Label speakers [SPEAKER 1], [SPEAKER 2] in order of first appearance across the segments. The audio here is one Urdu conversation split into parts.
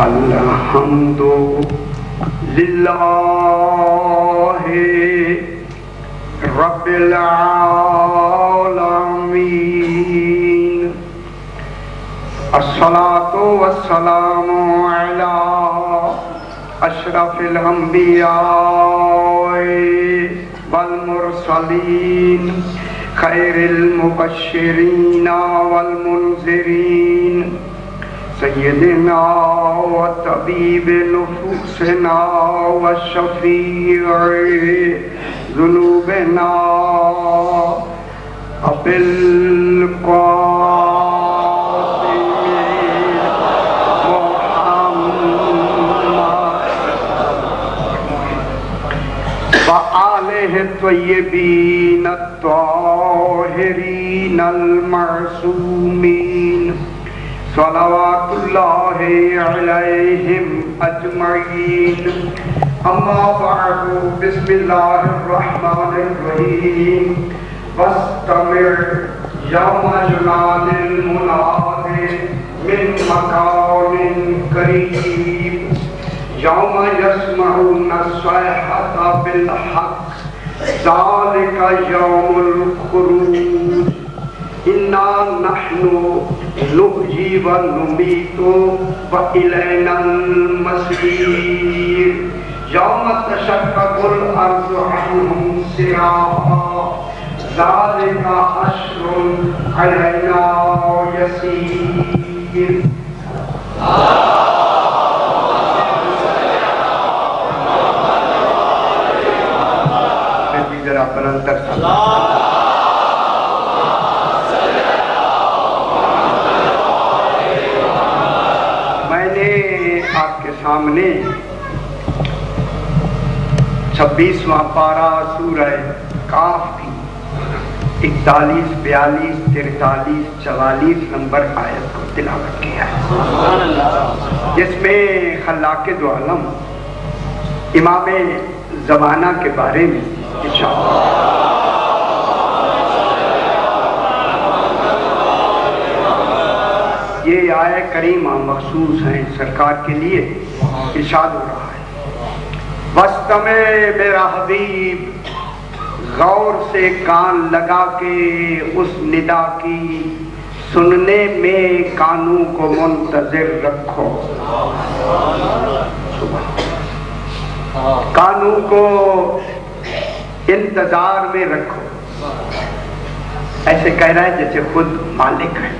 [SPEAKER 1] الحمد للہ رب العالمین الصلاۃ والسلام علی اشرف الانبیاء والمرسلین خیر المبشرین والمنذرین سیدنا و طبیب نفوسنا و شفیع ذنوبنا ابی القاسم محمد و آلہ الطیبین الطاہرین المعصومین صلوات اللہ علیہم اجمعین اما بعد بسم اللہ الرحمن الرحیم واستمع یوم جناد المناد من مکان قریب یوم یسمعون الصیحۃ بالحق ذلک یوم الخروج انا نحن نحیی و نمیت و الینا المصیر یوم تشقق الارض عنہم سراعا ذلک حشر علینا یسیر ذرا بلند تر سامنے 26واں پارہ سورہ کاف کی 41 42 43 44 نمبر آیت کو تلاوت کیا ہے، جس میں خلاق دو عالم امام زمانہ کے بارے میں ارشاد یہ آیہ کریمہ مخصوص ہیں سرکار کے لیے، ارشاد ہو رہا ہے واستمع میرا حبیب غور سے کان لگا کے اس ندا کی، سننے میں کانوں کو منتظر رکھو، کانوں کو انتظار میں رکھو، ایسے کہہ رہا ہے جیسے خود مالک ہے،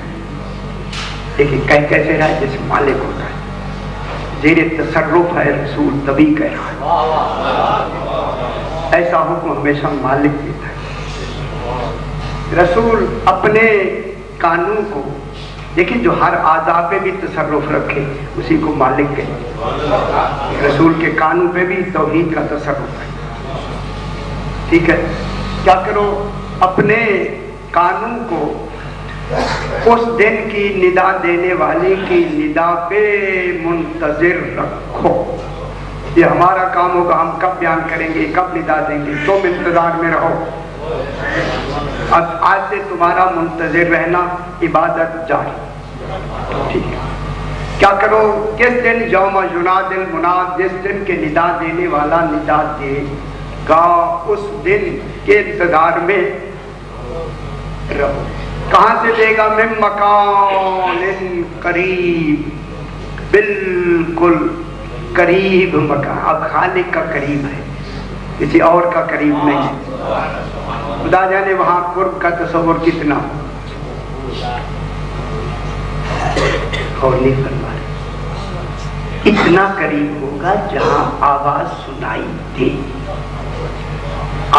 [SPEAKER 1] لیکن کہیں کیسے رہا ہے جیسے مالک ہوتا ہے، زیر تصرف ہے رسول تبھی کہہ رہا ہے، ایسا حکم ہمیشہ مالک دیتا ہے۔ رسول اپنے قانون کو لیکن جو ہر اعضاء پہ بھی تصرف رکھے اسی کو مالک کہتے ہیں، رسول کے قانون پہ بھی توحید کا تصرف ہے، ٹھیک ہے؟ کیا کرو اپنے قانون کو اس دن کی ندا دینے والے کی ندا پہ منتظر رکھو، یہ ہمارا کام ہوگا، ہم کب بیان کریں گے، کب ندا دیں گے، تم انتظار میں رہو، آج سے تمہارا منتظر رہنا عبادت جاری، ٹھیک ہے؟ کیا کرو کس دن یوم یناد المناد، جس دن کے ندا دینے والا ندا دے گا اس دن کے انتظار میں رہو۔ کہاں سے دے گا؟ من مکان قریب، بالکل قریب مکان، اب خالق کا قریب ہے، کسی اور کا قریب نہیں ہے، خدا جانے وہاں قرب کا تصور کتنا اور نہیں فرما رہے، اتنا قریب ہوگا جہاں آواز سنائی دے،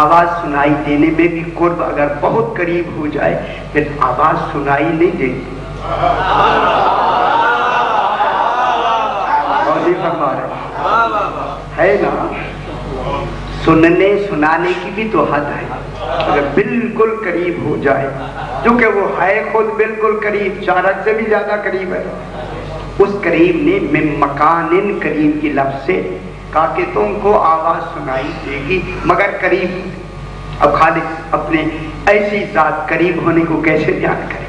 [SPEAKER 1] آواز سنائی دینے میں بھی قرب اگر بہت قریب ہو جائے پھر آواز سنائی نہیں دیتی، اور نہیں فرما رہے ہے نا، سننے سنانے کی بھی تو حد ہے، اگر بالکل قریب ہو جائے، کیونکہ وہ ہے خود بالکل قریب، چارج سے بھی زیادہ قریب ہے، اس قریب نے من مکان قریب کی لفظ سے کہا کہ تم کو آواز سنائی دے گی مگر قریب۔ اب خالق اپنے ایسی ذات قریب ہونے کو کیسے بیان کرے؟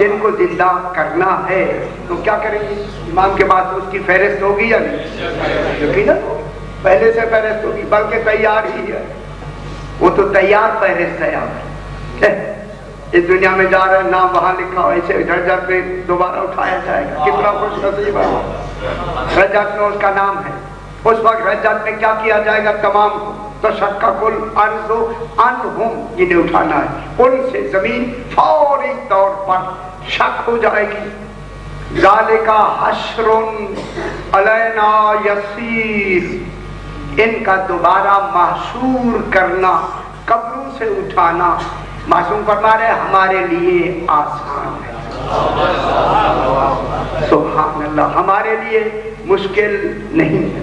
[SPEAKER 1] دن کو زندہ کرنا ہے تو کیا کریں گے؟ امام کے پاس اس کی فہرست ہوگی یا نہیں؟ یقیناً پہلے سے فہرست ہوگی، بلکہ تیار ہی ہے، وہ تو تیار فہرست ہے۔ آپ اس دنیا میں جا رہے ہیں، نام وہاں لکھا ہو، ایسے جھٹ پہ دوبارہ اٹھایا جائے گا، کتنا خوش نصیب ہے۔ رجعت میں اس کا نام ہے، اس وقت رجعت میں کیا کیا جائے گا؟ تمام تشقق الارض عنہم، جنہیں اٹھانا ہے، ان سے زمین فوری طور پر شق ہو جائے گی۔ ذالک حشر علینا یسیر، ان کا دوبارہ محشور کرنا، قبروں سے اٹھانا، معصوم فرما رہے ہمارے لیے آسان ہے۔ سبحان اللہ، ہمارے لیے مشکل نہیں ہے۔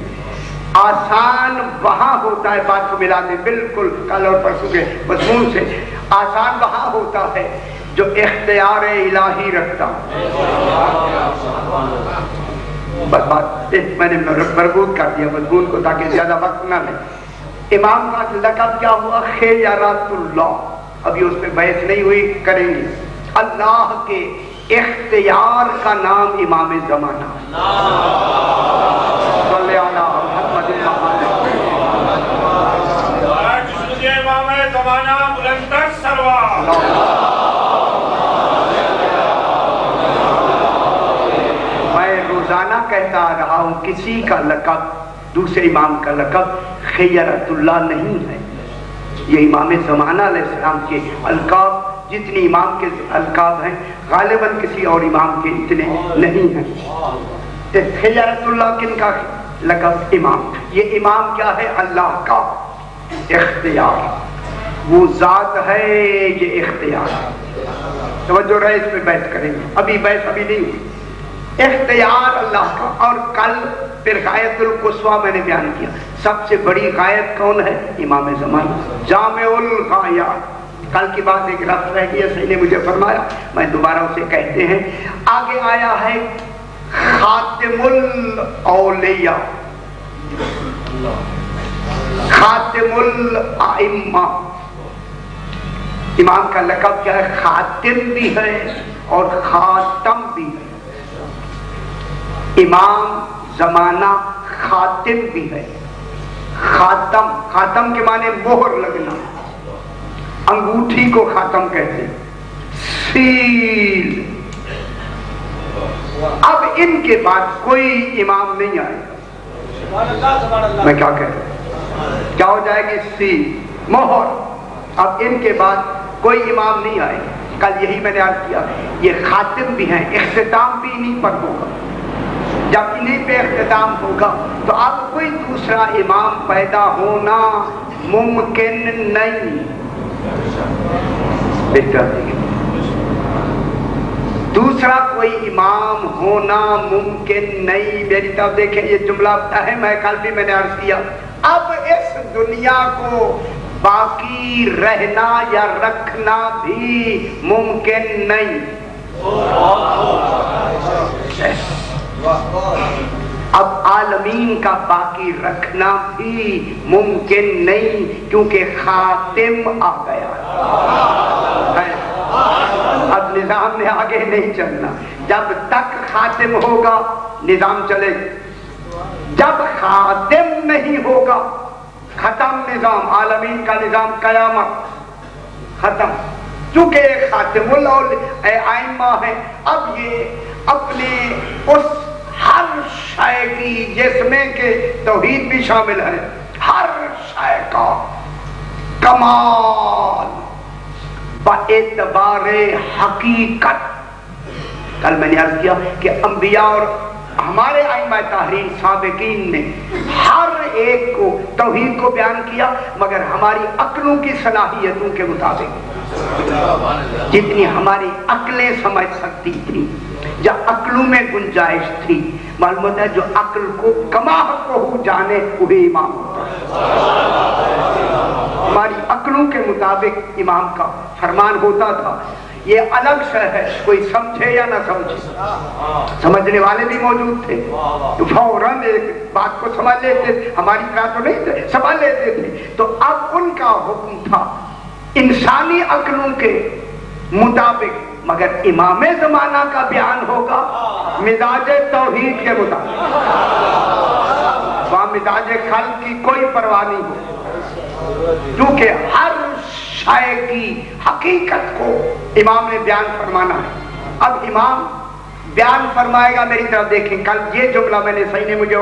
[SPEAKER 1] آسان وہاں ہوتا ہے، بات کو ملا دیں بالکل کل اور پرسوں کے مضمون سے، آسان وہاں ہوتا ہے جو اختیار الہی رکھتا۔ بس بات میں نے مربوط کر دیا مضمون کو تاکہ زیادہ وقت نہ لیں۔ امام کا لقب کیا ہوا؟ خیرات اللہ، ابھی اس پہ بحث نہیں ہوئی، کریں گے۔ اللہ کے اختیار کا نام امام زمانہ۔ صلی اللہ محمد
[SPEAKER 2] امام زمانہ بلندر سرور۔
[SPEAKER 1] میں روزانہ کہتا آ رہا ہوں، کسی کا لقب دوسرے امام کا لقب خیرت اللہ نہیں ہے، یہ امام زمانہ علیہ السلام کے القاب جتنی امام کے القاب ہیں غالباً کسی اور امام کے اتنے نہیں ہیں۔ خیرت اللہ کن کا لقب؟ امام۔ یہ امام کیا ہے؟ اللہ کا اختیار، وہ ذات ہے، یہ اختیار ہے۔ توجہ رہے، اس پہ بحث کریں گے، ابھی بحث ابھی نہیں ہوئی۔ اختیار اللہ کا۔ اور کل پھر غایت القصویٰ میں نے بیان کیا، سب سے بڑی غایت کون ہے؟ امام زمانہ، جامع الغایات۔ کل کی بات ایک لفظ رہ گیا، صحیح نے مجھے فرمایا، میں دوبارہ اسے کہتے ہیں۔ آگے آیا ہے خاتم الاولیاء، خاتم الائمہ۔ امام کا لقب کیا ہے؟ خاتم بھی ہے اور خاتم بھی ہے۔ امام زمانہ خاتم بھی ہے، خاتم، خاتم کے معنی مہر لگنا، انگوٹھی کو خاتم کہتے ہیں، سیل۔ اب ان کے بعد کوئی امام نہیں آئے گا، میں کیا کہہ رہا ہوں، کیا ہو جائے گی؟ سیل، مہر۔ اب ان کے بعد کوئی امام نہیں آئے گا۔ کل یہی میں نے عرض کیا، یہ خاتم بھی ہیں، اختتام بھی انہیں پر ہوگا۔ جب انہیں پہ اختتام ہوگا تو اب کوئی دوسرا امام پیدا ہونا ممکن نہیں۔ دوسرا کوئی امام ہونا ممکن نہیں۔ میری طرف دیکھیں، یہ جملہ اہم ہے، کل بھی میں نے عرض کیا۔ اب اس دنیا کو باقی رہنا یا رکھنا بھی ممکن نہیں۔ اب عالمین کا باقی رکھنا بھی ممکن نہیں، کیونکہ خاتم آ گیا ہے۔ اب نظام میں آگے نہیں چلنا، جب تک خاتم ہوگا نظام چلے، جب خاتم نہیں ہوگا ختم نظام، عالمین کا نظام، قیامت ختم۔ چونکہ ایک خاتم الائمہ ہے، اب یہ اپنے اس ہر شے کی، جس میں کہ توحید بھی شامل ہے، ہر شے کا کمال باعتبار حقیقت۔ کل میں نے عرض کیا کہ انبیاء اور ہمارے ائمہ تحریر سابقین نے ہر ایک کو توحید کو بیان کیا، مگر ہماری عقلوں کی صلاحیتوں کے مطابق، جتنی ہماری عقلیں سمجھ سکتی تھی، یا عقلوں میں گنجائش تھی۔ معلوم ہوتا ہے جو عقل کو کما کو جانے وہی امام ہوتا ہے۔ ہماری عقلوں کے مطابق امام کا فرمان ہوتا تھا۔ یہ الگ شے ہے، کوئی سمجھے یا نہ سمجھے، سمجھنے والے بھی موجود تھے تو فوراً ایک بات کو سمجھ لیتے، ہماری طرح تو نہیں تھے، سمجھ لیتے تھے۔ تو اب ان کا حکم تھا انسانی عقلوں کے مطابق، مگر امام زمانہ کا بیان ہوگا مزاج توحید کے مطابق، وہاں مزاج خلق کی کوئی پرواہ نہیں ہو، کیونکہ ہر شے کی حقیقت کو امام نے بیان فرمانا ہے۔ اب امام بیان فرمائے گا، میری طرف دیکھیں، کل یہ جملہ میں نے صحیح نے مجھے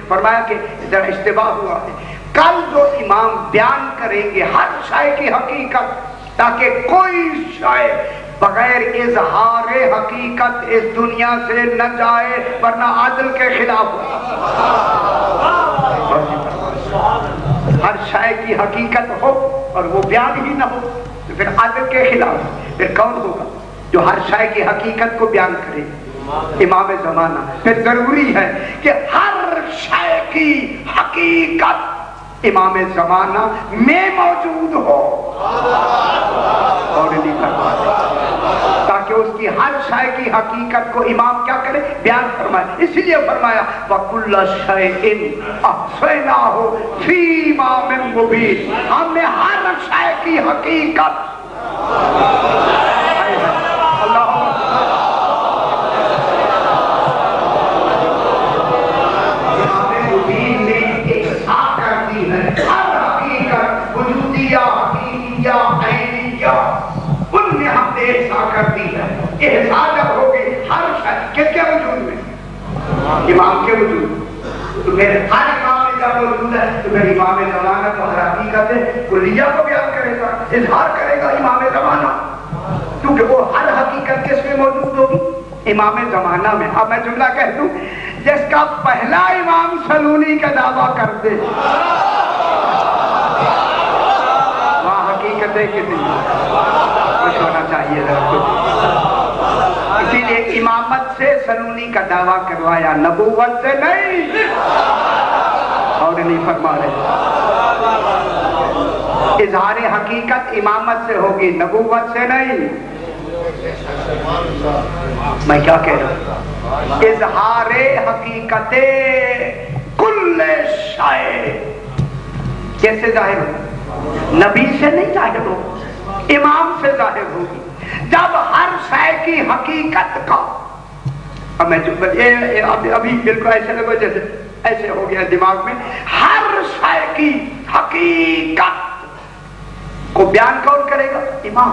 [SPEAKER 1] فرمایا کہ ذرا اشتباہ ہوا ہے، کل جو امام بیان کریں گے ہر شے کی حقیقت، تاکہ کوئی شے بغیر اظہار حقیقت اس دنیا سے نہ جائے، ورنہ عدل کے خلاف ہو۔ ہر شے کی حقیقت ہو اور وہ بیان ہی نہ ہو تو پھر عدل کے خلاف، پھر کون ہوگا جو ہر شے کی حقیقت کو بیان کرے؟ امام زمانہ۔ پھر ضروری ہے کہ ہر شے کی حقیقت امام زمانہ میں موجود ہو اور نہیں فرمایا، تاکہ اس کی ہر شے کی حقیقت کو امام کیا کرے؟ بیان فرمائے۔ اس لیے فرمایا وَكُلَّ شَيْءٍ أَحْصَيْنَاهُ فِي إِمَامٍ مُبِينٍ، ہم نے ہر شے کی حقیقت احساس جب ہوگی ہر شخص کس کے وجود میں؟ امام کے وجود۔ تو میرے ہر امام میں جب موجود ہے تو میرے امام زمانہ تو ہر حقیقت کلیہ کو بیان کرے گا، اظہار کرے گا امام زمانہ، کیونکہ وہ ہر حقیقت کس میں موجود ہوگی؟ امام زمانہ میں۔ اب میں جملہ کہہ دوں، جس کا پہلا امام سلونی کا دعویٰ کر دے وہاں حقیقتیں کتنی کچھ ہونا چاہیے ذرا کچھ۔ اسی لیے امامت سے سلونی کا دعویٰ کروایا، نبوت سے نہیں، اور نہیں فرما رہے۔ اظہار حقیقت امامت سے ہوگی، نبوت سے نہیں۔ میں کیا کہہ رہا ہوں؟ اظہار حقیقت کل شے کیسے ظاہر ہو؟ نبی سے نہیں ظاہر ہو، امام سے ظاہر ہوگی۔ جب ہر شے کی حقیقت کا، اب میں ابھی بالکل ایسے لگو جیسے ایسے ہو گیا دماغ میں، ہر شے کی حقیقت کو بیان کون کرے گا؟ امام۔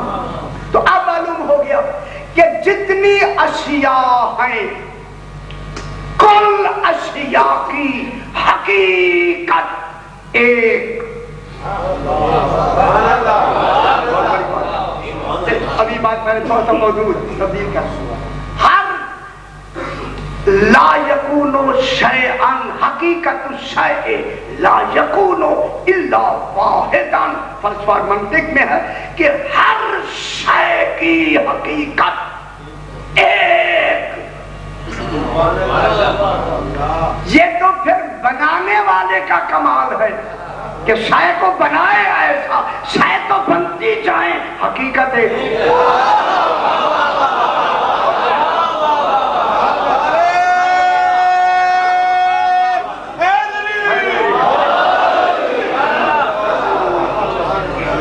[SPEAKER 1] تو اب معلوم ہو گیا کہ جتنی اشیاء ہیں کل اشیاء کی حقیقت ایک۔ ابھی بات میں نے تھوڑا سا موضوع تبدیل کر ہر لا یکون شیئا حقیقت الشیء لا یکون الا واحدا، فلسفہ اور منطق میں ہے کہ ہر شے کی حقیقت ایک۔ یہ تو پھر بنانے والے کا کمال ہے کہ شے کو بنائے ایسا، شے تو بنتی جائیں، حقیقت ہے۔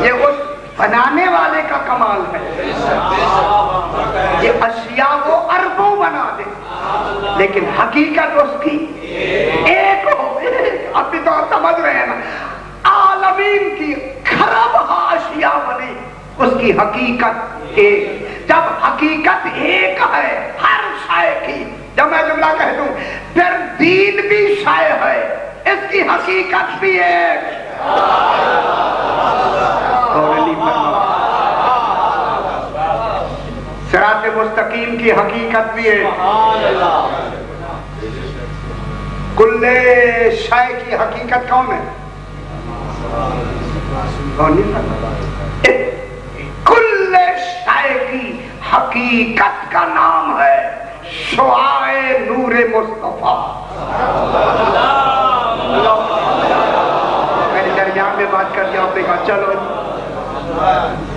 [SPEAKER 1] یہ اس بنانے والے کا کمال ہے۔ یہ اشیاء وہ اربوں بنا دے لیکن حقیقت اس کی ایک ہو۔ اب بھی تو سمجھ رہے ہیں نا، عالمین کی خراب اشیاء بنی، اس کی حقیقت ایک۔ جب حقیقت ایک ہے ہر شے کی، جب میں جملہ کہہ دوں پھر دین بھی شے ہے، اس کی حقیقت بھی ایک۔ صراط مستقیم کی حقیقت بھی ہے، کل شے کی حقیقت کون ہے؟ کل شے کی حقیقت کا نام ہے شعاع نور مصطفیٰ۔ میں نے درمیان میں بات کر دیا، آپ نے کہا چلو۔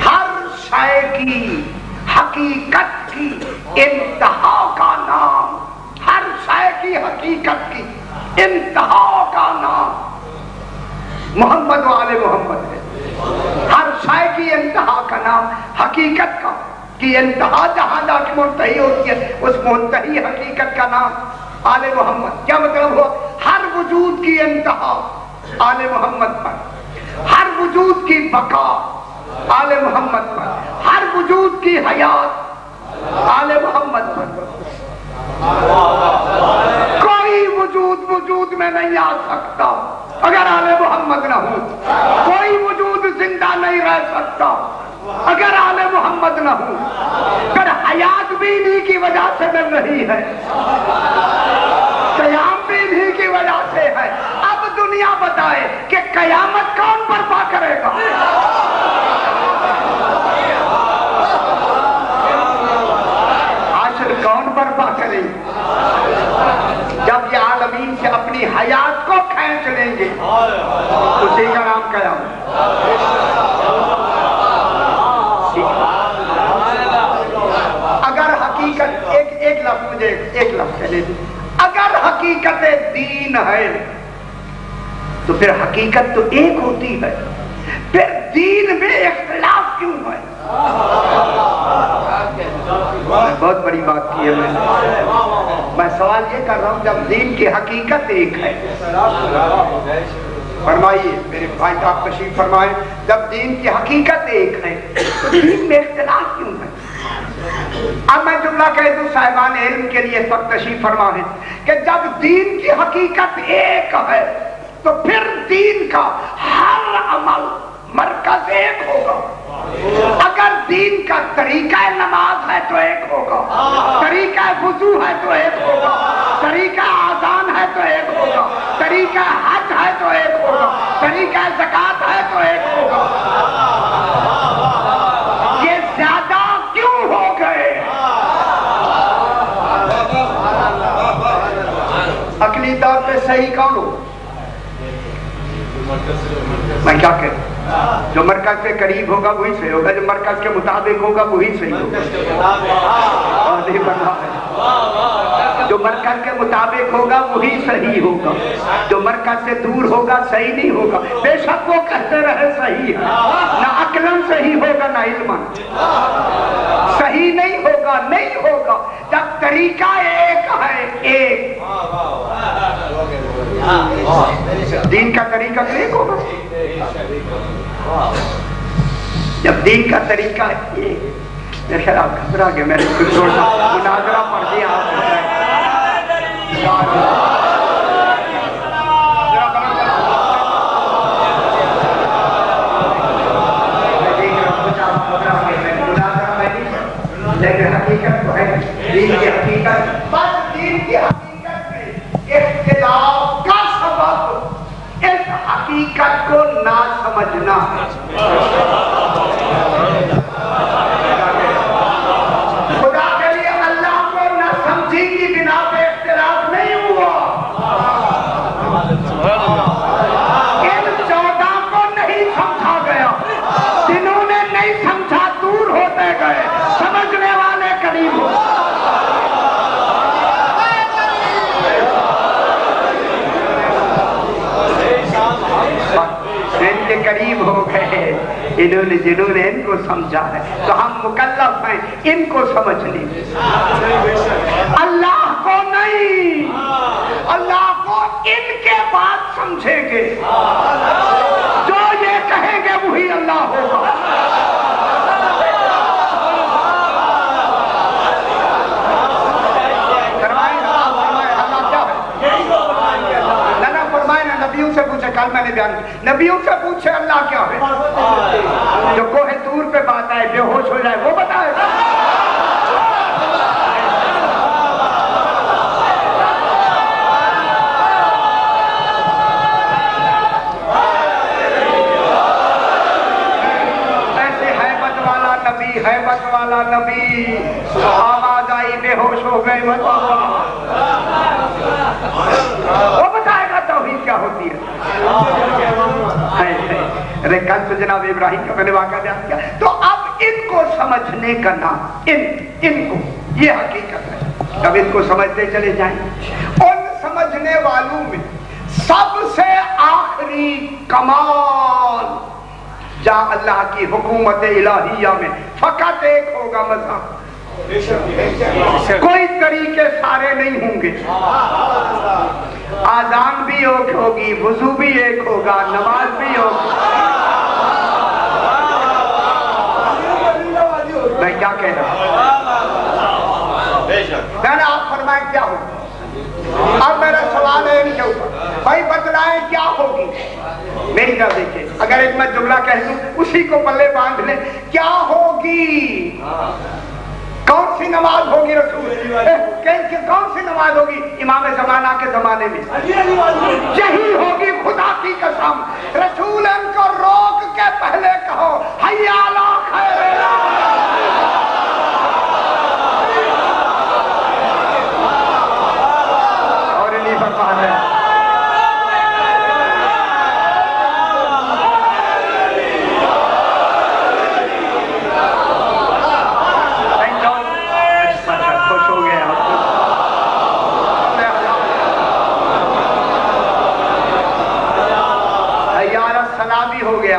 [SPEAKER 1] ہر شے کی حقیقت کی انتہا کا نام، ہر شے کی حقیقت کی انتہا کا نام محمد و آل محمد ہے۔ ہر شے کی انتہا کا نام حقیقت کا کی انتہا جہاں جا کے منتہی ہوتی ہے، اس منتہی حقیقت کا نام آل محمد۔ کیا مطلب ہوا؟ ہر وجود کی انتہا آل محمد پر، ہر وجود کی بقا آل محمد پر، ہر وجود کی حیات آل محمد پر۔ کوئی وجود میں نہیں آ سکتا اگر آل محمد نہ ہو، کوئی وجود زندہ نہیں رہ سکتا اگر آل محمد نہ ہو۔ اگر حیات بھی انہی کی وجہ سے مل رہی ہے، قیام بھی انہی کی وجہ سے ہے، اب دنیا بتائے کہ قیامت کون برپا کرے گا؟ حشر کون برپا کرے گا؟ جب یہ عالمین سے اپنی حیات کو کھینچ لیں گے، اسی کا نام قیامت۔ اگر حقیقت ایک لفظ مجھے ایک لفظ کہنے دیں، اگر حقیقت دین ہے تو پھر حقیقت تو ایک ہوتی ہے، پھر دین میں اختلاف کیوں ہے؟ بہت بڑی بات کی ہے میں سوال یہ کر رہا ہوں، جب دین کی حقیقت ایک ہے، فرمائیے میرے بھائی صاحب تشریف فرمائیں، جب دین کی حقیقت ایک ہے تو دین میں اختلاف کیوں ہے؟ اب میں جملہ کہہ دوں صاحبان علم کے لیے اس وقت تشریف فرما ہے کہ جب دین کی حقیقت ایک ہے تو پھر دین کا ہر عمل مرکز ایک ہوگا۔ اگر دین کا طریقہ نماز ہے تو ایک ہوگا، طریقہ وضو ہے تو ایک ہوگا، طریقہ آذان ہے تو ایک ہوگا، طریقہ حج ہے تو ایک ہوگا، طریقہ زکات ہے تو ایک ہوگا۔ یہ زیادہ کیوں ہو گئے؟ عقلی طور پہ صحیح کون ہو؟ میں کیا کہتا ہوں، جو مرکز سے قریب ہوگا وہی صحیح ہوگا، جو مرکز کے مطابق ہوگا وہی صحیح ہوگا۔ جو مرکز کے مطابق ہوگا وہی صحیح ہوگا، جو مرکز سے دور ہوگا صحیح نہیں ہوگا، بے شک وہ کہتے رہے صحیح ہے، نہ عقلاً صحیح ہوگا نہ علماً صحیح نہیں ہوگا، نہیں ہوگا۔ جب طریقہ ایک ہے، ایک دین کا طریقہ ایک ہوگا، جب دین کا طریقہ ایک، میرے خیال آپ گھبرا گئے، میں نے کچھ چھوڑا مناظرہ پڑھ دیا آپ لیکن حقیقت تو ہے دین کی حقیقت، بس دین کی حقیقت میں اختلاف کا سبب اس حقیقت کو نہ سمجھنا ہے۔ خدا کے لیے اللہ کو نہ سمجھی کی بنا پہ اختلاف نہیں ہوا، ان 14 کو نہیں سمجھا گیا، جنہوں نے نہیں سمجھا دور ہوتے گئے، سمجھنے والے قریب ہو۔ ان کے قریب ہو گئے، جنہوں نے ان کو سمجھا ہے، تو ہم مکلف ہیں ان کو سمجھنے، اللہ کو نہیں، اللہ کو ان کے بعد سمجھیں گے، جو یہ کہیں گے وہی اللہ ہوگا۔ نبیوں سے پوچھے، کل میں نے بیان کیا، نبیوں سے پوچھے اللہ کیا ہے، جو کوہ طور پہ بات آئے بے ہوش ہو جائے وہ بتائے گا۔ ایسے حیبت والا نبی آواز آئی بے ہوش ہو گئے، وہ بتائے گا توحید کیا ہوتی ہے۔ کل تو جناب ابراہیم کا میں نے واقعہ بیان کیا، تو اب ان کو سمجھنے کا نام ان کو یہ حقیقت ہے، اب ان کو سمجھتے چلے جائیں۔ ان سمجھنے والوں میں سب سے آخری کمال جہاں اللہ کی حکومت الہیہ میں فقط ایک ہوگا مذہب، کوئی طریقے سارے نہیں ہوں گے، آذان بھی ایک ہوگی، وضو بھی ایک ہوگا، نماز بھی ہوگی۔ میں کیا کہہ رہا ہوں؟ میں نے آپ فرمائیں کیا ہوگا؟ اب میرا سوال ہے ان کے اوپر، بھائی بتلائیں کیا ہوگی؟ میری طرف دیکھیں، اگر ایک میں جملہ کہہ دوں اسی کو پلے باندھ لیں، کیا ہوگی؟ کون سی نماز ہوگی رسول؟ کون سی نماز ہوگی امام زمانہ کے زمانے میں؟ یہی ہوگی، خدا کی قسم۔ رسول ان کو روک کے پہلے کہو حی علی خیر اور نہیں فرما ہے۔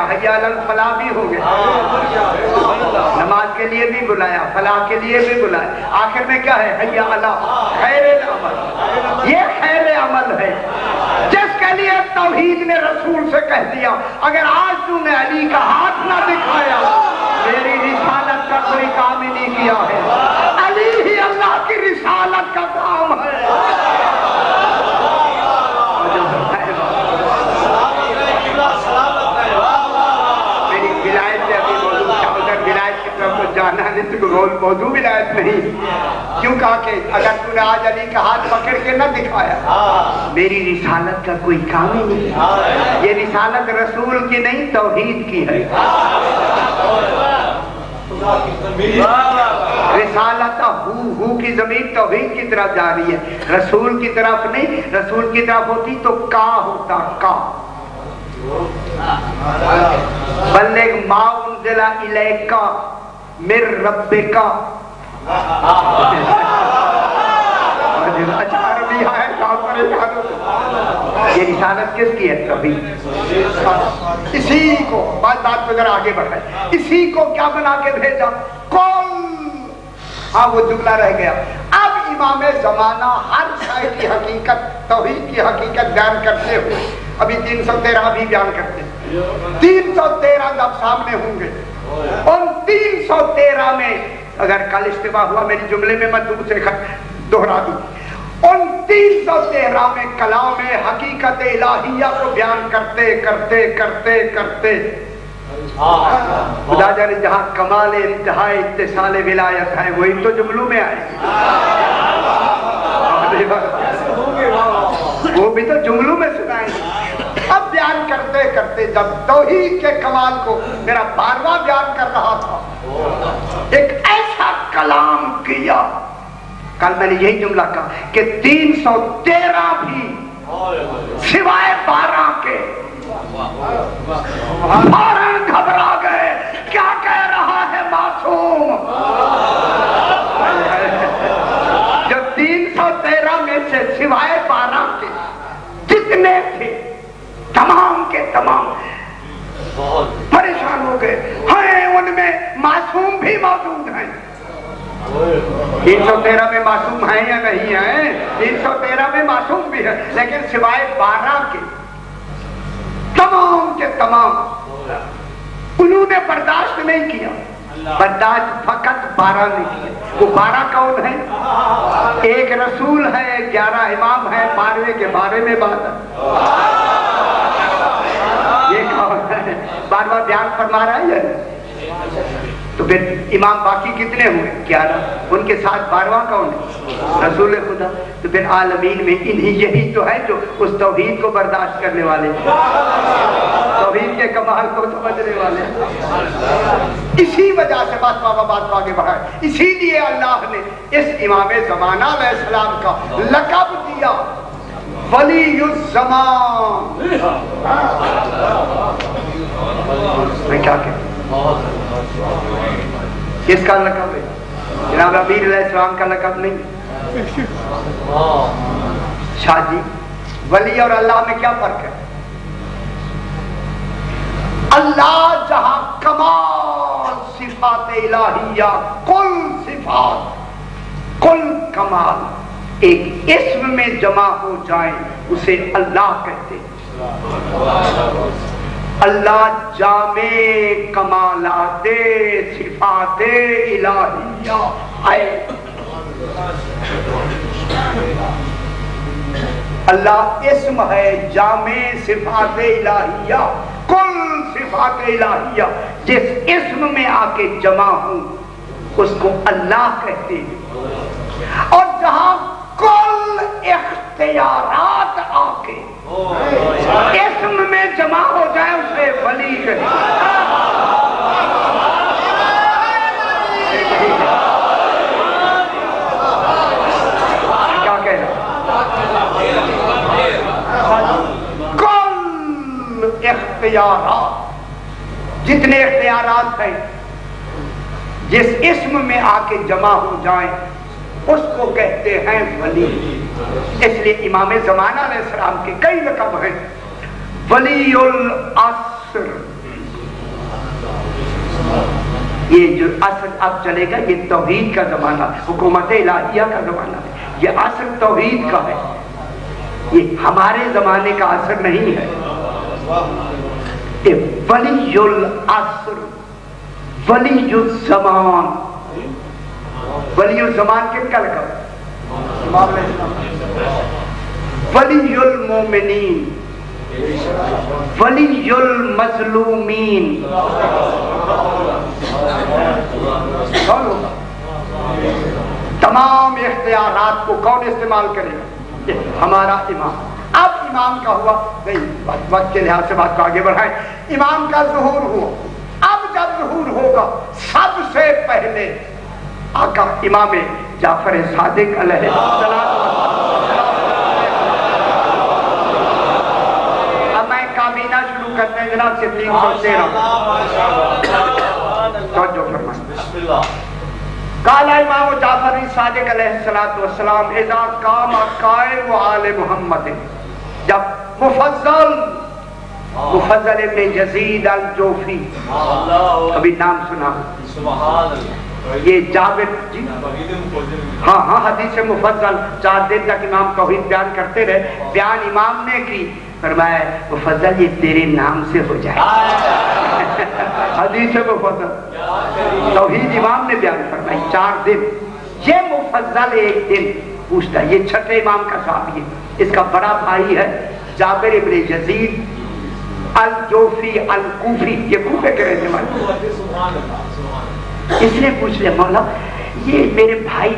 [SPEAKER 1] حی علی الفلاح بھی ہو گیا، نماز کے لیے بھی بلایا، فلاح کے لیے بھی بلایا، آخر میں کیا ہے؟ حی علی خیر العمل۔ یہ خیر عمل ہے جس کے لیے توحید نے رسول سے کہہ دیا اگر آج تو نے علی کا ہاتھ نہ دکھایا میری رسالت کا کوئی کام ہی نہیں کیا ہے۔ علی ہی اللہ کی رسالت کا کام ہے۔ جانا نہیں تو موضوع ولایت نہیں، کیوں کہا کہ اگر تو نے آج علی کا ہاتھ پکڑ کے نہ دکھایا میری رسالت کا کوئی کام ہی نہیں۔ یہ رسالت رسول کی نہیں توحید کی ہے۔ رسالت ہو کی زمین توحید کی طرف جا رہی ہے، رسول کی طرف نہیں۔ رسول کی طرف ہوتی تو کا ہوتا، کا بلغ ما انزل الیک من ربک۔ یہ رسالت کس کی ہے؟ توحید۔ اسی کو بات پہ ذرا آگے بڑھائے، اسی کو کیا بنا کے بھیجا؟ کل، ہاں وہ جملہ رہ گیا۔ اب امام زمانہ ہر شے کی حقیقت، توحید کی حقیقت بیان کرتے ہوئے ابھی 313 بھی بیان کرتے ہیں۔ 313 جب سامنے ہوں گے، ان 313 میں اگر کل اجتماع ہوا میری جملے میں میں دوسرے دوہرا دوں، ان 313 میں کلام حقیقت الہیہ کو بیان کرتے کرتے کرتے کرتے خدا جانے جہاں کمال انتہائی اتصال ولایت ہے وہی تو جملوں میں آئے گی، وہ بھی تو جملوں میں سنائیں گے۔ اب بیان کرتے کرتے جب توحید کے کمال کو میرا 12واں بیان کر رہا تھا، ایک ایسا کلام کیا، کل میں نے یہی جملہ کہا کہ 313 بھی سوائے 12 کے فوراً گھبرا گئے، کیا کہہ رہا ہے معصوم؟ جو 313 میں سے سوائے 12 کے جتنے تھے تمام کے تمام پریشان ہو گئے، ہیں ان میں معصوم بھی موجود ہیں۔ 313 میں معصوم ہیں یا نہیں ہیں؟ 313 میں معصوم بھی ہے، لیکن سوائے 12 کے تمام کے تمام انہوں نے برداشت نہیں کیا۔ برداشت فقط 12 نے کیا۔ وہ 12 کون ہے؟ ایک رسول ہے، 11 امام ہے، 12ویں کے بارے میں بات ہے۔ یہ کون ہے؟ 12واں بیان فرما رہا ہے یا نہیں؟ تو پھر امام باقی کتنے ہوئے؟ 11۔ ان کے ساتھ 12واں کون ہے؟ رسول خدا۔ تو پھر عالمین میں یہی تو ہے جو اس توحید کو برداشت کرنے والے، توحید کے کمال کو سمجھنے والے۔ اسی وجہ سے بات کو آگے بڑھائے، اسی لیے اللہ نے اس امام زمانہ علیہ السلام کا لقب دیا ولی الزمان۔ میں کیا کہوں؟ کس کا لقب ہے؟ جناب امیر علیہ السلام کا لقب نہیں۔ شاہ جی، ولی اور اللہ میں کیا فرق ہے؟ اللہ جہاں کمال صفات الہیہ، کل صفات، کل کمال ایک اسم میں جمع ہو جائیں اسے اللہ کہتے ہیں۔ اللہ جامع کمالات صفات الہیہ ہے۔ اللہ اسم ہے جامع صفات الہیہ، کل صفات الہیہ جس اسم میں آ کے جمع ہوں اس کو اللہ کہتے ہیں۔ اور جہاں کل اختیارات آ کے اسم میں جمع ہو جائے اسے ولی کہتے ہیں۔ کیا کہہ رہا کل اختیارات، جتنے اختیارات ہیں جس اسم میں آ کے جمع ہو جائیں اس کو کہتے ہیں ولی۔ اس لیے امام زمانہ علیہ السلام کے کئی لقب ہیں۔ ولی العصر، یہ جو عصر اب چلے گا یہ توحید کا زمانہ، حکومت الہیہ کا زمانہ ہے، یہ عصر توحید کا ہے، یہ ہمارے زمانے کا عصر نہیں ہے۔ ولی العصر، ولی الزمان، ولی الزمان کن کا لقب؟ ولی المومنین، ولی المظلومین، تمام اختیارات کو کون استعمال کرے گا؟ ہمارا امام۔ اب امام کا ہوا نہیں، وقت کے لحاظ سے بات کو آگے بڑھائیں، امام کا ظہور ہوا۔ اب جب ظہور ہوگا سب سے پہلے آقا امام جعفر صادق علیہ السلام۔ اب میں کابینہ شروع کرتے ہیں جناب سے 313 توجہ فرمائیں۔ قال امام جعفر صادق علیہ السلام اذا قام قائم آل محمد، جب مفضل ابن یزید الجوفی، ابھی نام سنا، یہ جابر جی ہاں حدیث مفضل 4 دن تک امام توحید بیان کرتے رہے، بیان امام نے کی، فرمایا مفضل یہ تیرے نام سے ہو جائے۔ حدیث مفضل توحید امام نے بیان فرمائی 4 دن، یہ مفضل ایک دن پوچھتا ہے، یہ چھٹے امام کا صحابی ہے، اس کا بڑا بھائی ہے جابر ابن یزید الجوفی الکوفی، یہ کوفے کے رہنے والے۔ اس نے پوچھ لیا مولا یہ میرے بھائی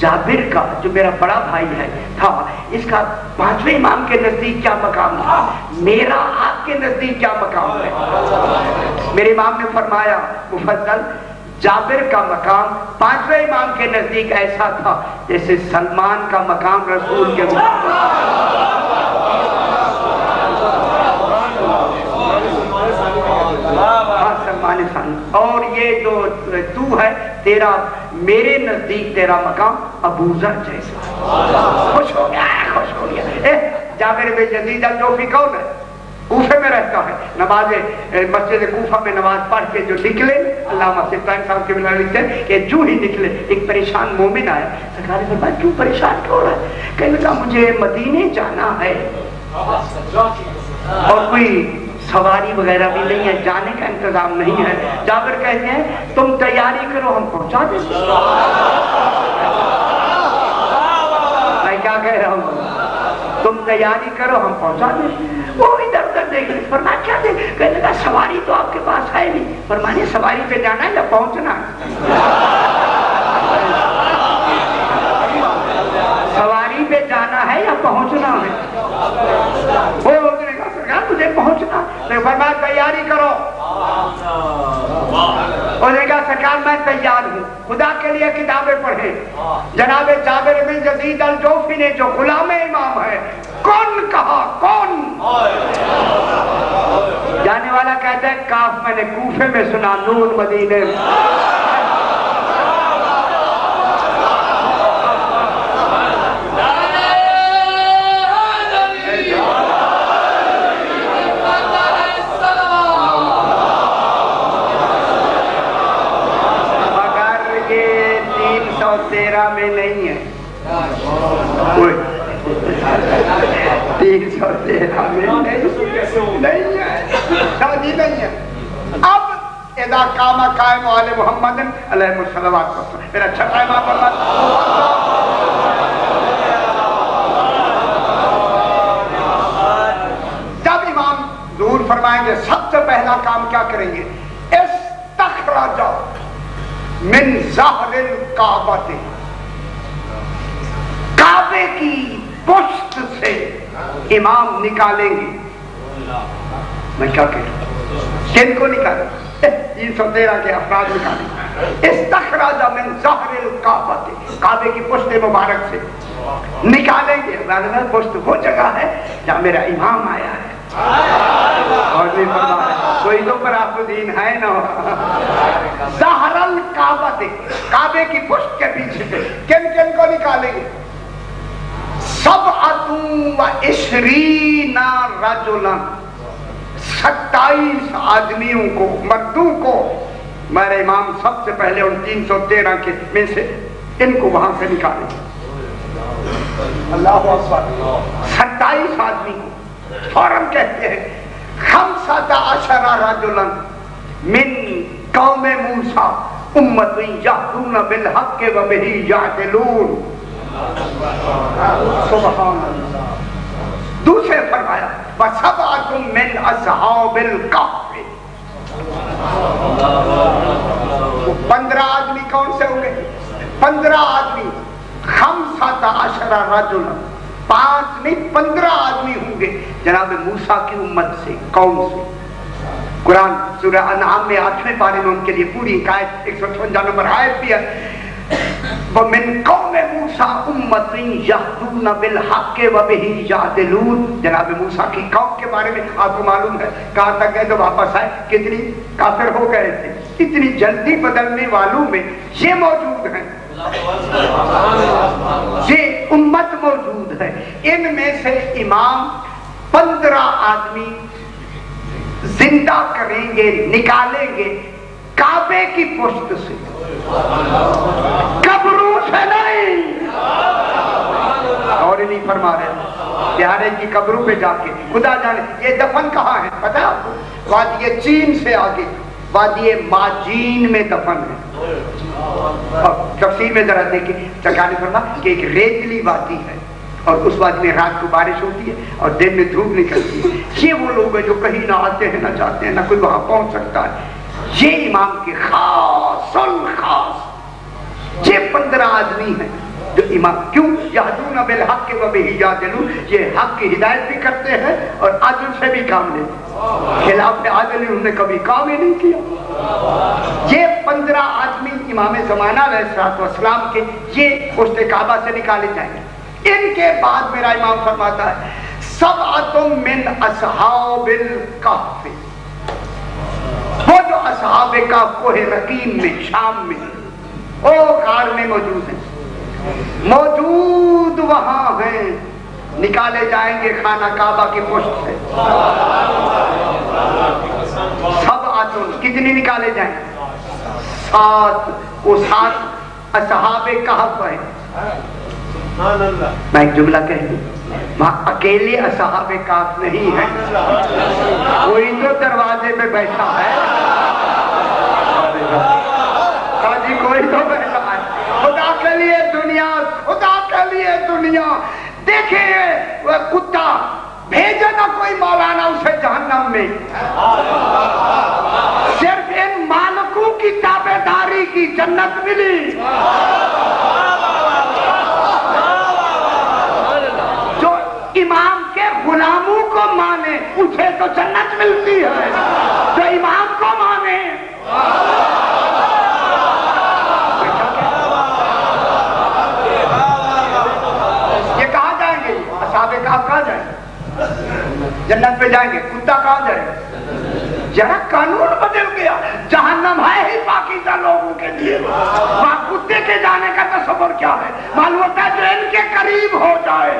[SPEAKER 1] جابر کا جو میرا بڑا بھائی ہے تھا، اس کا 5ویں امام کے نزدیک کیا مقام تھا، میرا آپ کے نزدیک کیا مقام ہے؟ میرے امام نے فرمایا مفضل جابر کا مقام 5ویں امام کے نزدیک ایسا تھا جیسے سلمان کا مقام رسول کے اور یہ جو تو ہے تیرا میرے نزدیک تیرا مقام ابو ذر جیسا۔ خوش ہو گیا جابر بن یزید الجوفی کون ہے؟ کوفے میں رہتا ہے، نماز مسجد کوفہ میں نماز پڑھ کے جو نکلے، علامہ سبطانی صاحب کے بنا لکھتے ہیں کہ جو ہی نکلے ایک پریشان مومن آیا، سرکار نے فرمایا کیوں پریشان کیوں رہا ہے؟ کہنے لگا مجھے مدینے جانا ہے اور کوئی سواری وغیرہ بھی نہیں ہے، جانے کا انتظام نہیں ہے۔ جابر کہتے ہیں تم تیاری کرو ہم پہنچا دیں۔ میں کیا کہہ رہا ہوں، تم تیاری کرو ہم پہنچا دیں۔ وہ ادھر ادھر دیکھ رہے، فرمایا کیا دے؟ کہنے لگا سواری تو آپ کے پاس ہے نہیں۔ فرمایا سواری پہ جانا ہے یا پہنچنا ہے؟ سواری پہ جانا ہے یا پہنچنا ہے؟ وہ مجھے پہنچنا، فرمایا تیاری کرو۔ اور نے کہا سرکار میں تیار ہوں، خدا کے لیے کتابیں پڑھیں۔ جناب جابر بن یزید الجوفی نے جو غلام امام ہے، کون کہا کون؟ جانے والا کہتا ہے کاف میں نے کوفے میں سنا، نون مدینے میں۔ 313 میں نہیں ہے، 313 میں نہیں ہے، جی نہیں ہے۔ اب اذا قام قائم علی محمد علیہ الصلوۃ، میرا چھٹا امام فرماتا جب امام ظہور فرمائیں گے سب سے پہلا کام کیا کریں گے؟ استخرج من ظہر الکعبۃ، کعبے کی پشت سے امام نکالیں گے۔ میں کیا کہہ رہا ہوں؟ کن کو نکالیں؟ 313 کے افراد نکالیں۔ استخرج من ظہر الکعبۃ، کعبے کی پشت مبارک سے نکالیں گے۔ پشت وہ جگہ ہے جہاں میرا امام آیا ہے، اور نہیں فرمایا کوئی تو براق الدین ہے نا۔ ظہر الکعبۃ، کعبے کی پشت کے پیچھے سے کن کن کو نکالیں گے؟ 27 رجلا، 27 آدمیوں کو، مردوں کو میرے امام سب سے پہلے ان 313 کے میں سے ان کو وہاں سے نکالیں گے۔ اللہ اکبر، 27 آدمی کو فوراً کہتے ہیں 15 رجلا من قوم موسیٰ امت یہدون بالحق وبہ یعدلون۔ سبحان اللہ۔ دوسرے فرمایا وسبعۃ من اصحاب الکہف، 15 آدمی کون سے ہوں گے؟ 15 آدمی، 15 رجلا، 5 نہیں 15 آدمی ہوں گے جناب موسیٰ کی امت سے، قوم سے۔ قرآن سورہ انعام میں 8ویں پارے میں ان کے لیے پوری آیت 156 نمبر آیت بھی ہے۔ وَمِن قَوْمِ مُوسَىٰ أُمَّةٌ يَهْدُونَ بِالْحَقِّ وَبِهِ يَعْدِلُونَ۔ جناب موسیٰ کی قوم کے بارے میں آپ کو معلوم ہے کہاں تک گئے تو واپس آئے، کتنی کافر ہو گئے تھے۔ اتنی جلدی بدلنے والوں میں یہ موجود ہیں، یہ امت موجود ہے۔ ان میں سے امام 15 آدمی زندہ کریں گے، نکالیں گے کعبے کی پشت سے، قبروں سے نہیں۔ اور نہیں فرما رہے پیارے کی قبروں پہ جا کے، خدا جانے یہ دفن کہاں ہے پتہ ہے آپ کو؟ وادی چین سے آگے وادی ماجین میں دفن ہے۔ تفسیر میں ذرا دیکھیں، سرکار نے فرمایا کہ ایک ریتلی وادی ہے، اور اس وادی میں رات کو بارش ہوتی ہے اور دن میں دھوپ نکلتی ہے۔ یہ وہ لوگ ہیں جو کہیں نہ آتے ہیں نہ جاتے ہیں، نہ کوئی وہاں پہنچ سکتا ہے۔ یہ امام کے خاص الخاص یہ 15 آدمی ہیں جو امام، کیوں؟ یہدون بالحق وبہ یعدلون، یہ حق کی ہدایت بھی کرتے ہیں اور عدل سے بھی کام لیتے ہیں۔ خلاف عدل انہوں نے کبھی کام ہی نہیں کیا۔ یہ 15 آدمی امام زمانہ علیہ السلام کے یہ پشت کعبہ سے نکالے جائیں گے۔ ان کے بعد میرا امام فرماتا ہے 7 من اصحاب الکہف، وہ جو اصحاب کہف کوہ رقیم میں شام میں او غار میں موجود ہیں، موجود وہاں ہیں، نکالے جائیں گے خانہ کعبہ کی پشت سے۔ 7 کتنی نکالے جائیں؟ 7، وہ 7 اصحاب کہف ہیں۔ میں ایک جملہ کہہ دوں، وہاں اکیلے اصحاب کہف نہیں ہے، کوئی تو دروازے پہ بیٹھا ہے، جی کوئی تو بیٹھا ہے۔ خدا کے لیے دنیا، خدا کے لیے دنیا دیکھیں، وہ کتا بھیجے نہ کوئی مولانا اسے جہنم میں، صرف ان مالکوں کی تابعداری کی جنت ملی۔ جو امام کے غلاموں کو مانے اسے تو جنت ملتی ہے، جو امام کو مانے۔ یہ کہاں جائیں گے؟ اصحاب کہف کہاں جائیں گے؟ جنت پہ جائیں گے۔ کتا کہاں جائے گا؟ ذرا قانون بدل گیا، جہنم ہے ہی پاکیزہ لوگوں کے لیے، وہاں کتے کے جانے کا تصور کیا ہے؟ معلوم ہوتا ہے جو ان کے قریب ہو جائے۔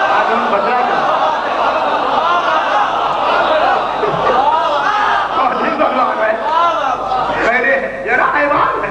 [SPEAKER 1] قانون بدلا گیا، ذرا حیوان ہے،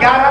[SPEAKER 1] 11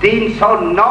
[SPEAKER 1] 309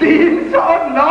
[SPEAKER 1] 309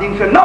[SPEAKER 1] 309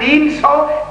[SPEAKER 1] 300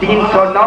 [SPEAKER 1] 309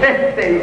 [SPEAKER 1] 23।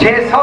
[SPEAKER 1] 600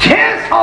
[SPEAKER 1] 600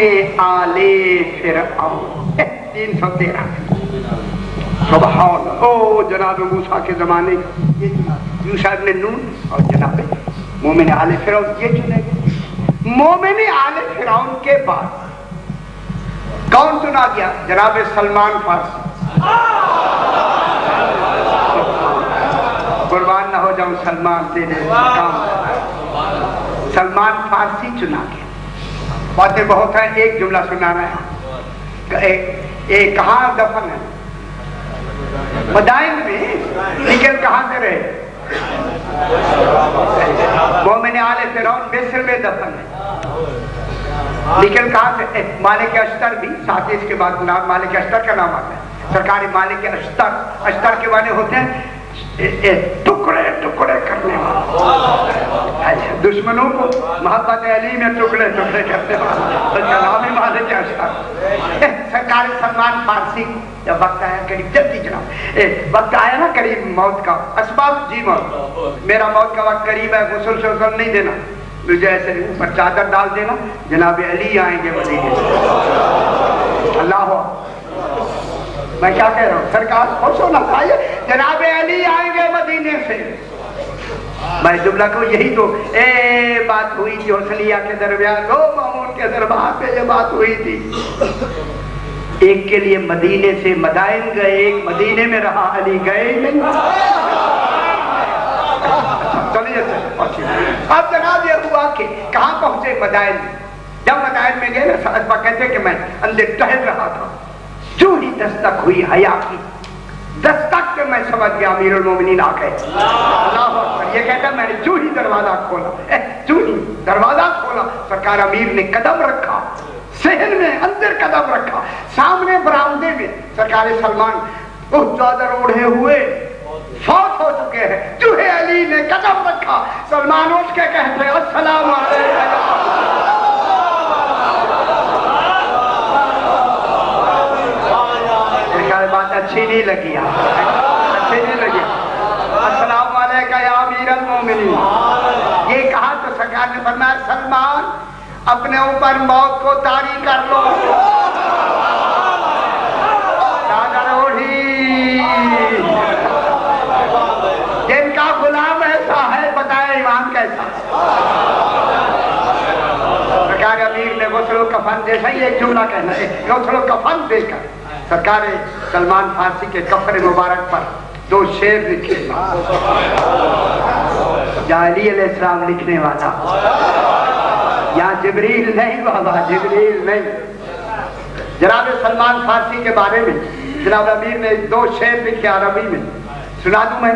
[SPEAKER 1] مومن آلے فرعون 313 سبحان اللہ. او جناب موسیٰ کے زمانے یوشع ابن نون اور جناب مومن آل فرعون یہ چنے گئے. مومن آل فرعون کے بعد کون چنا گیا؟ جناب سلمان فارسی. قربان نہ ہو جاؤں سلمان تیرے کام. سلمان فارسی چنا گیا. باتیں بہت ہیں، ایک جملہ سنا رہا ہے. کہاں دفن ہے؟ مدائن میں. لیکن کہاں سے رہے؟ مومن آل فرعون مصر میں دفن ہے. لیکن کہاں سے؟ مالک اشتر بھی ساتھ اس کے بعد مالک اشتر کا نام آتا ہے. سرکاری مالک اشتر. اشتر کے معنی ہوتے ہیں ٹکڑے ٹکڑے کرنے والا. دشمنوں کو محبت علی میں ٹکڑے ٹکڑے کرنے والا نام ہی مالک اشتر. سرکار سلمان فارسی جب وقت آیا قریب جلدی جناب وقت آیا نا قریب موت کا اسباب جی موت میرا موت کا وقت قریب ہے. غسل شغل نہیں دینا مجھے ایسے اوپر چادر ڈال دینا. جناب علی آئیں گے مدینے سے. اللہ میں کیا کہہ رہا ہوں سرکار خوش ہونا چاہیے. جناب علی آئیں گے مدینے سے. میں جملہ کو یہی تو بات ہوئی تھی حسنیہ کے درمیان. دو مامون کے دربار پہ یہ بات ہوئی تھی. ایک کے لیے مدینے سے مدائن گئے، ایک مدینے میں رہا. علی گئے نہیں. چلیے اب جناب یہ ہوا کہ کہاں پہنچے؟ مدائن. جب مدائن میں گئے نا اسبا کہتے کہ میں اندر ٹہل رہا تھا. جو ہی دستک ہوئی حیا کی دستک پہ میں سمجھ گیا امیر المومنین آ گئے. اللہ اکبر. یہ کہتا میں نے جو ہی دروازہ کھولا جو ہی دروازہ کھولا سرکار امیر نے قدم رکھا. صحن میں اندر قدم رکھا. سامنے برآمدے میں سرکار سلمان اس چادر اوڑھے ہوئے فوت ہو چکے ہیں. چوہے علی نے قدم رکھا. سلمان اٹھ کے کہتے السلام علیکم. بات اچھی نہیں لگی اچھی نہیں لگی. السلام علیکم یا امیر المومنین. یہ کہا تو سرکار نے فرمایا سلمان اپنے اوپر موت کو طاری کر لو. چادر اوڑھی. جن کا غلام ایسا ہے بتائے ایمان کیسا. سرکار امیر نے غسل و کفن جیسا ہی ایک جملہ کہنا ہے. غسل و کفن دے کر سرکار سلمان فارسی کے کفن مبارک پر دو شعر لکھے. یا علی علیہ السلام لکھنے والا یا جبریل نہیں بابا جبریل نہیں. جناب سلمان فارسی کے بارے میں جناب امیر نے دو شعر لکھے عربی میں. سنا دوں میں؟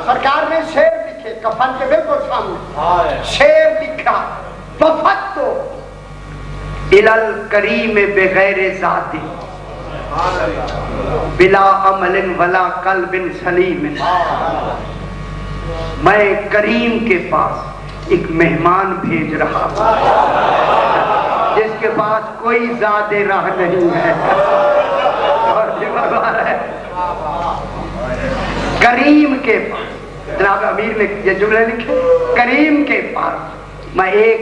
[SPEAKER 1] سرکار نے شعر لکھے کفن کے بالکل سامنے. شعر لکھا وفتو الال کریم بغیر ذات بلا عمل ولا قلب سلیم. میں کریم کے پاس ایک مہمان بھیج رہا ہوں جس کے پاس کوئی ذات راہ نہیں ہے. کریم کے پاس جناب امیر نے یہ جملے لکھے. کریم کے پاس میں ایک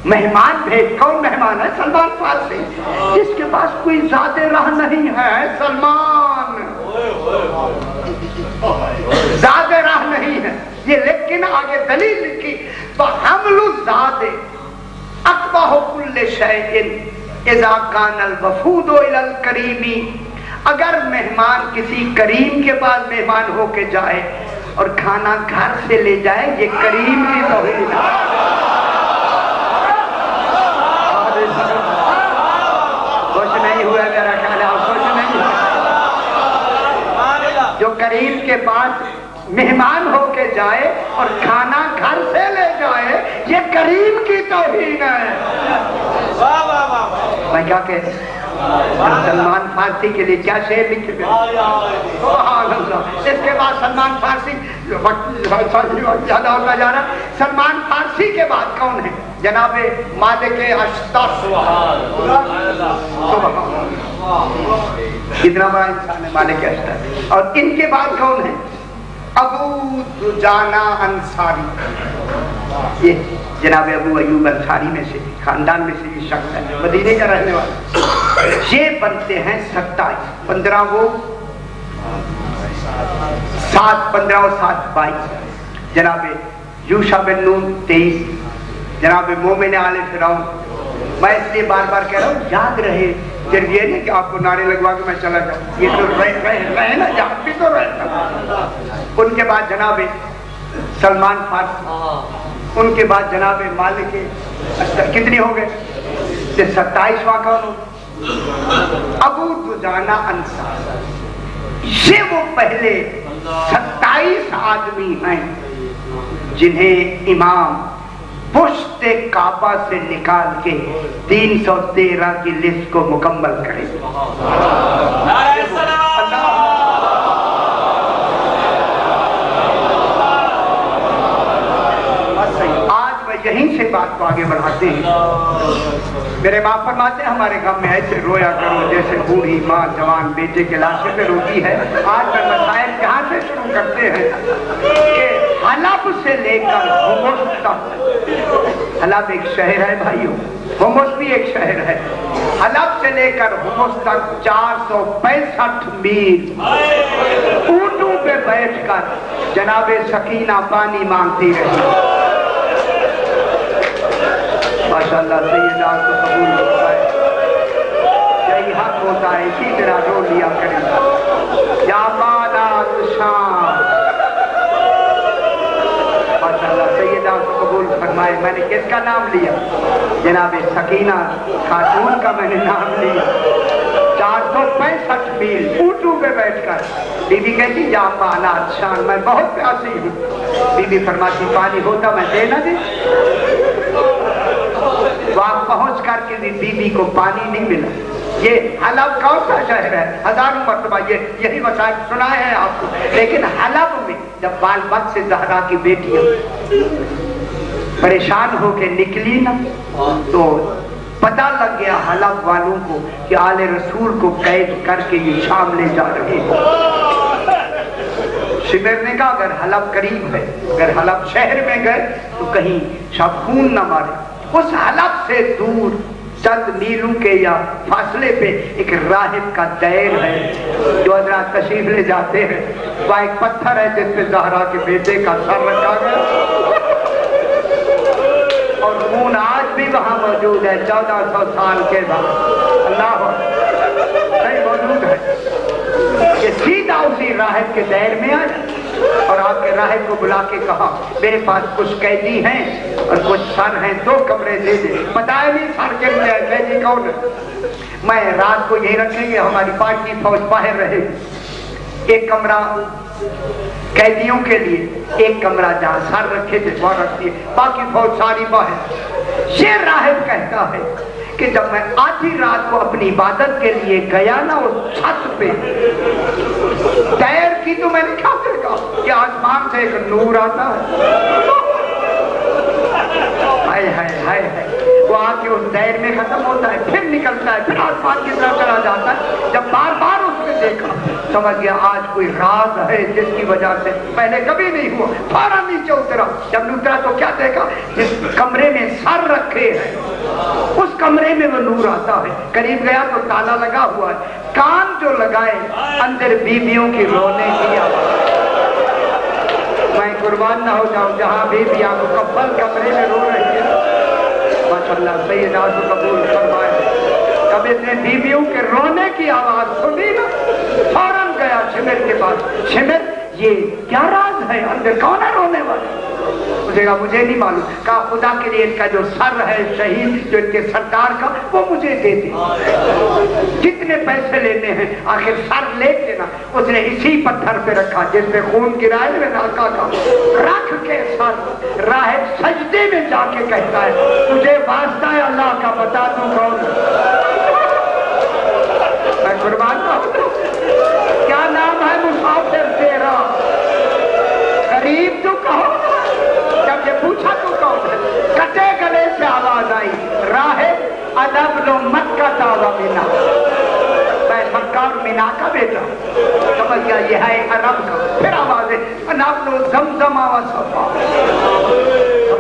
[SPEAKER 1] مہمان بھیج. کون مہمان ہے؟ سلمان فارسی جس کے پاس کوئی ذات راہ نہیں ہے. سلمان ذات راہ نہیں ہے. یہ لیکن آگے دلیل لکھی فحمل الذات اقبح کل شیء اذا کان الوفود الى الکریم. اگر مہمان کسی کریم کے پاس مہمان ہو کے جائے اور کھانا گھر سے لے جائے یہ کریم کی توہین ہے. کچھ نہیں ہوا میرا خیال ہے. کچھ نہیں. جو کریم کے پاس مہمان ہو کے جائے اور کھانا گھر سے لے جائے یہ کریم کی توہین ہے. میں کیا کہہ سلمان فارسی کے لیے کیا شعر لکھے گئے. اس کے بعد سلمان فارسی زیادہ ہوتا جا رہا. سلمان فارسی کے بعد کون ہے؟ جناب مالک اشتر. کتنا بڑا انسان ہے مالک اشتر. اور ان کے بعد کون ہے؟ ابو دجانہ انصاری. یہ جناب ابو ایوب انصاری میں سے خاندان میں سے یہ شخص ہے، مدینے کا رہنے والا۔ یہ بنتے ہیں 27، 15 وہ 7، 15 اور 7 22، جناب یوشع بن نون 23، جناب مومن آل فرعون۔ میں اس لیے بار بار کہہ رہا ہوں یاد رہے، پھر یہ نہیں کہ آپ کو نعرے لگوا کے میں چلا جاؤں، یہ تو رہے نا، یاد بھی تو رہتا۔ ان کے بعد جناب سلمان فارسی، ان کے بعد جناب مالک اشتر، کتنی ہو گئے؟ 27واں کون ہو؟ ابو دجانہ انصاری۔ یہ وہ پہلے 27 آدمی ہیں جنہیں امام پشت کعبہ سے نکال کے 313 کی لسٹ کو مکمل کرے۔ آج میں یہیں سے بات کو آگے بڑھاتے ہیں۔ میرے باپ فرماتے ہیں ہمارے گھر میں ایسے رویا کرو جیسے بوڑھی ماں جوان بیٹے کے لاشے پہ روتی ہے۔ آج میں مسائل یہاں سے شروع کرتے ہیں کہ حلب سے لے کر ہومس تک، حلب ایک شہر ہے بھائیوں، ہومس بھی ایک شہر ہے، حلب سے لے کر ہومس تک 465 میل اونٹوں پہ بیٹھ کر جناب سکینہ پانی مانگتی رہی۔ ماشاءاللہ سیدہ کو قبول ہوتا ہے، یہی حق ہوتا ہے، اسی طرح جو لیا کریں یا مالات شام۔ ماشاءاللہ سیدہ کو قبول فرمائے۔ میں نے کس کا نام لیا؟ جناب سکینہ خاتون کا میں نے نام لیا۔ 465 میل اونٹوں پہ بیٹھ کر بی بی کہتی یا مالات شام، میں بہت پیاسی ہوں۔ بی بی فرماتی پانی ہوتا میں دے نہ دے؟ وہاں پہنچ کر کے بی بی کو پانی نہیں ملا۔ یہ حلب کون سا شہر ہے؟ ہزاروں مرتبہ یہی وسائل سنائے ہیں آپ کو، لیکن حلب میں جب بال بد سے زہرا کی بیٹیاں پریشان ہو کے نکلی نا تو پتہ لگ گیا حلب والوں کو کہ آل رسول کو قید کر کے یہ شام لے جا رہے ہیں۔ شمر نے کہا اگر حلب قریب ہے، اگر حلب شہر میں گئے تو کہیں شب خون نہ مارے۔ اس حلب سے دور چند میلوں کے یا فاصلے پہ ایک راہب کا دیر ہے جو حضرات تشریف لے جاتے ہیں۔ وہ ایک پتھر ہے جس پہ زہرا کے بیٹے کا سر رکھا گیا اور خون آج بھی وہاں موجود ہے 1400 سال کے بعد۔ اللہ نہیں موجود ہے کہ سیدھا اسی راہب کے دیر میں آیا اور آپ کے راہب کو بلا کے کہا میرے پاس کچھ قیدی ہیں اور کچھ سر ہیں، 2 کمرے دے دے۔ بتایا نہیں سر کے لیے قیدی کون ہے؟ میں رات کو یہی رکھیں گے، ہماری پارٹی فوج باہر رہے گی۔ ایک کمرہ قیدیوں کے لیے، ایک کمرہ جہاں سر رکھے تھے وہ رکھتی ہے، باقی فوج ساری باہر۔ یہ راہب کہتا ہے کہ جب میں آدھی رات کو اپنی عبادت کے لیے گیا نا اس چھت پہ دیر کی، تو میں نے کیا دیکھا کہ آسمان سے ایک نور آتا ہے، وہ آ کے اس دیر میں ختم ہوتا ہے، پھر نکلتا ہے، پھر آسمان کی طرف چلا جاتا ہے۔ جب بار بار اس نے دیکھا سمجھ گیا آج کوئی راز ہے جس کی وجہ سے پہلے کبھی نہیں ہوا۔ فوراً نیچے اترا، جب اترا تو کیا دیکھا؟ جس کمرے میں سر رکھے ہیں اس کمرے میں وہ نور آتا ہے۔ قریب گیا تو تالا لگا ہوا ہے، کان جو لگائے اندر بیویوں کی رونے کی آواز۔ میں قربان نہ ہو جاؤں جہاں بیویاں مکمل کمرے میں رو رہی ہیں۔ ماشاءاللہ سیدہ کو قبول فرمائے۔ جب اس نے بیویوں کے رونے کی آواز سنی نا فوراً گیا شمر کے پاس، شمر یہ کیا راز ہے، اندر کون ہے رونے والا؟ اسے کہا مجھے نہیں معلوم۔ کہا خدا کے لیے ان کا جو سر ہے شہید جو ان کے سردار کا وہ مجھے دے دے، کتنے پیسے لینے ہیں، آخر سر لے کے نا اس نے اسی پتھر پہ رکھا جس میں خون گرائے میں ناکا کا، رکھ کے سر راہب سجدے میں جا کے کہتا ہے تجھے واسطہ ہے اللہ کا بتا دوں کون؟ میں قربان ہوں، کیا نام ہے مسافر تیرا؟ غریب تو کہو۔ جب یہ پوچھا تو کون ہے؟ کٹے گلے سے آواز آئی راہب ادب لو مت کا دعویٰ مینا، میں مکہ اور مینا کا بیٹا، سمجھ گیا یہ ہے عرب کا۔ پھر آواز ہے ادب لو زمزم و صفا،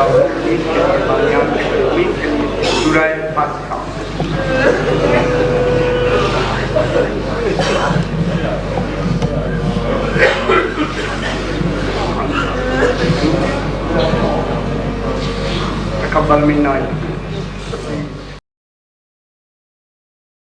[SPEAKER 1] امید کے لیے بامیان کے امید کے لیے سورہ فاتحہ. تقبل منا